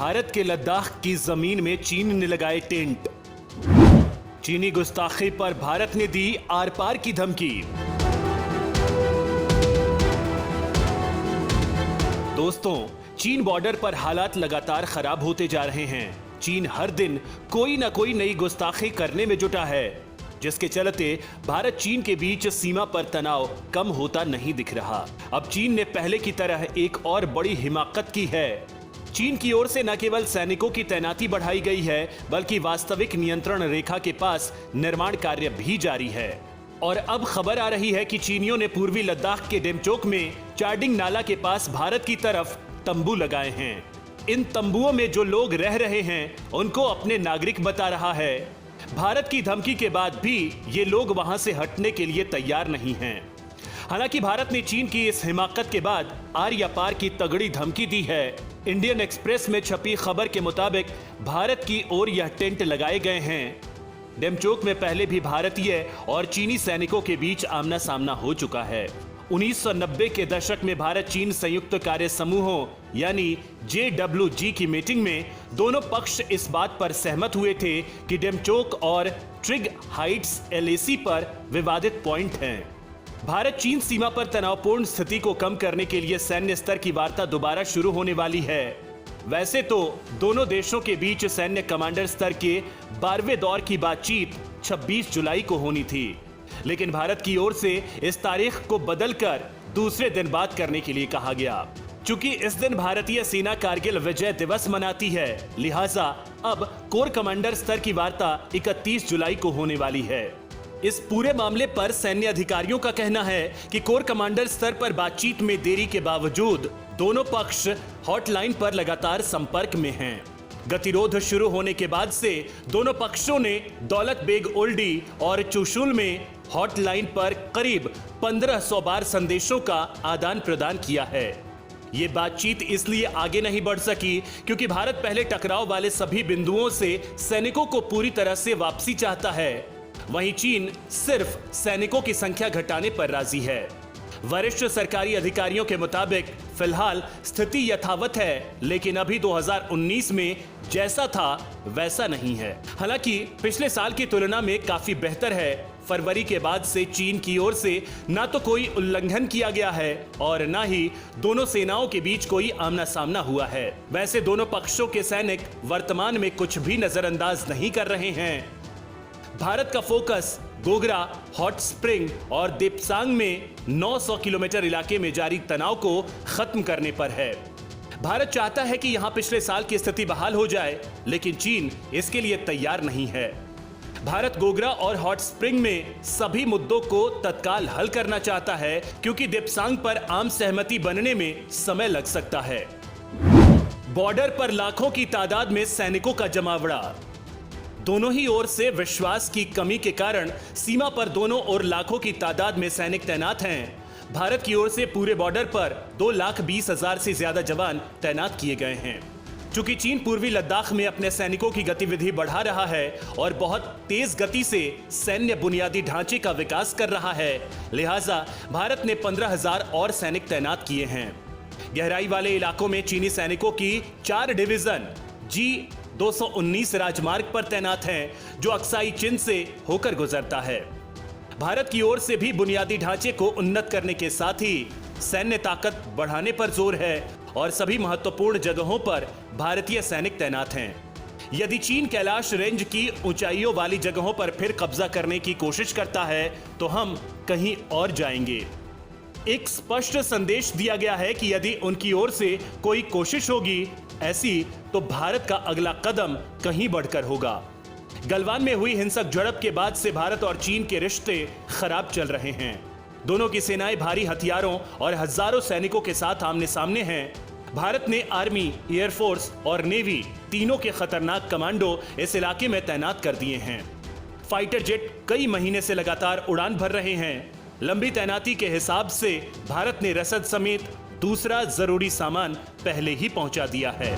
भारत के लद्दाख की जमीन में चीन ने लगाए टेंट। चीनी गुस्ताखी पर भारत ने दी आर पार की धमकी। दोस्तों, चीन बॉर्डर पर हालात लगातार खराब होते जा रहे हैं। चीन हर दिन कोई ना कोई नई गुस्ताखी करने में जुटा है, जिसके चलते भारत चीन के बीच सीमा पर तनाव कम होता नहीं दिख रहा। अब चीन ने पहले की तरह एक और बड़ी हिमाकत की है। चीन की ओर से न केवल सैनिकों की तैनाती बढ़ाई गई है, बल्कि वास्तविक नियंत्रण रेखा के पास निर्माण कार्य भी जारी है। और अब खबर आ रही है कि चीनियों ने पूर्वी लद्दाख के डेमचोक में चार्डिंग नाला के पास भारत की तरफ तंबू लगाए हैं। इन तंबुओं में जो लोग रह रहे हैं उनको अपने नागरिक बता रहा है। भारत की धमकी के बाद भी ये लोग वहां से हटने के लिए तैयार नहीं हैं। हालांकि भारत ने चीन की इस हिमाकत के बाद आर या पार की तगड़ी धमकी दी है। इंडियन एक्सप्रेस में छपी खबर के मुताबिक भारत की ओर यह टेंट लगाए गए हैं। डेमचोक में पहले भी भारतीय और चीनी सैनिकों के बीच आमना सामना हो चुका है। 1990 के दशक में भारत चीन संयुक्त कार्य समूहों यानी JWG की मीटिंग में दोनों पक्ष इस बात पर सहमत हुए थे कि डेमचोक और ट्रिग हाइट्स LAC पर विवादित पॉइंट हैं। भारत चीन सीमा पर तनावपूर्ण स्थिति को कम करने के लिए सैन्य स्तर की वार्ता दोबारा शुरू होने वाली है। वैसे तो दोनों देशों के बीच सैन्य कमांडर स्तर के 12वें दौर की बातचीत 26 जुलाई को होनी थी, लेकिन भारत की ओर से इस तारीख को बदलकर दूसरे दिन बात करने के लिए कहा गया। चूंकि इस दिन भारतीय सेना कारगिल विजय दिवस मनाती है, लिहाजा अब कोर कमांडर स्तर की वार्ता 31 जुलाई को होने वाली है। इस पूरे मामले पर सैन्य अधिकारियों का कहना है कि कोर कमांडर स्तर पर बातचीत में देरी के बावजूद दोनों पक्ष हॉटलाइन पर लगातार संपर्क में हैं। गतिरोध शुरू होने के बाद से दोनों पक्षों ने दौलत बेग ओल्डी और चुशुल में हॉटलाइन पर करीब 1500 बार संदेशों का आदान प्रदान किया है। ये बातचीत इसलिए आगे नहीं बढ़ सकी क्योंकि भारत पहले टकराव वाले सभी बिंदुओं से सैनिकों को पूरी तरह से वापसी चाहता है। वहीं चीन सिर्फ सैनिकों की संख्या घटाने पर राजी है। वरिष्ठ सरकारी अधिकारियों के मुताबिक फिलहाल स्थिति यथावत है, लेकिन अभी 2019 में जैसा था वैसा नहीं है। हालांकि पिछले साल की तुलना में काफी बेहतर है। फरवरी के बाद से चीन की ओर से ना तो कोई उल्लंघन किया गया है और ना ही दोनों सेनाओं के बीच कोई आमना सामना हुआ है। वैसे दोनों पक्षों के सैनिक वर्तमान में कुछ भी नजरअंदाज नहीं कर रहे हैं। भारत का फोकस गोगरा, हॉट स्प्रिंग और देपसांग में 900 किलोमीटर इलाके में जारी तनाव को खत्म करने पर है। भारत चाहता है कि यहां पिछले साल की स्थिति बहाल हो जाए, लेकिन चीन इसके लिए तैयार नहीं है। भारत गोगरा और हॉट स्प्रिंग में सभी मुद्दों को तत्काल हल करना चाहता है, क्योंकि देपसांग पर आम सहमति बनने में समय लग सकता है। बॉर्डर पर लाखों की तादाद में सैनिकों का जमावड़ा। दोनों ही ओर से विश्वास की कमी के कारण सीमा पर दोनों ओर लाखों की तादाद में सैनिक तैनात हैं। भारत की ओर से पूरे बॉर्डर पर 2,20,000 से ज्यादा जवान तैनात किए गए हैं। चूंकि चीन पूर्वी लद्दाख में अपने सैनिकों की गतिविधि बढ़ा रहा है और बहुत तेज गति से सैन्य बुनियादी ढांचे का विकास कर रहा है, लिहाजा भारत ने 15,000 और सैनिक तैनात किए हैं। गहराई वाले इलाकों में चीनी सैनिकों की 4 डिवीजन G219 राजमार्ग पर तैनात हैं, जो अक्साई चिन से होकर गुजरता है। भारत की ओर से भी बुनियादी ढांचे को उन्नत करने के साथ ही सैन्य ताकत बढ़ाने पर जोर है और सभी महत्वपूर्ण जगहों पर भारतीय सैनिक तैनात हैं। यदि चीन कैलाश रेंज की ऊंचाइयों वाली जगहों पर फिर कब्जा करने की कोशिश करता है तो हम कहीं और जाएंगे। एक स्पष्ट संदेश दिया गया है कि यदि उनकी ओर से कोई कोशिश होगी ऐसी, तो भारत का अगला कदम कहीं बढ़कर होगा। गलवान में हुई हिंसक झड़प के बाद से भारत और चीन के रिश्ते खराब चल रहे हैं। दोनों की सेनाएं भारी हथियारों और हजारों सैनिकों के साथ आमने सामने हैं। भारत ने आर्मी, एयरफोर्स और नेवी तीनों के खतरनाक कमांडो इस इलाके में तैनात कर दिए हैं। फाइटर जेट कई महीने से लगातार उड़ान भर रहे हैं। लंबी तैनाती के हिसाब से भारत ने रसद समेत दूसरा जरूरी सामान पहले ही पहुंचा दिया है।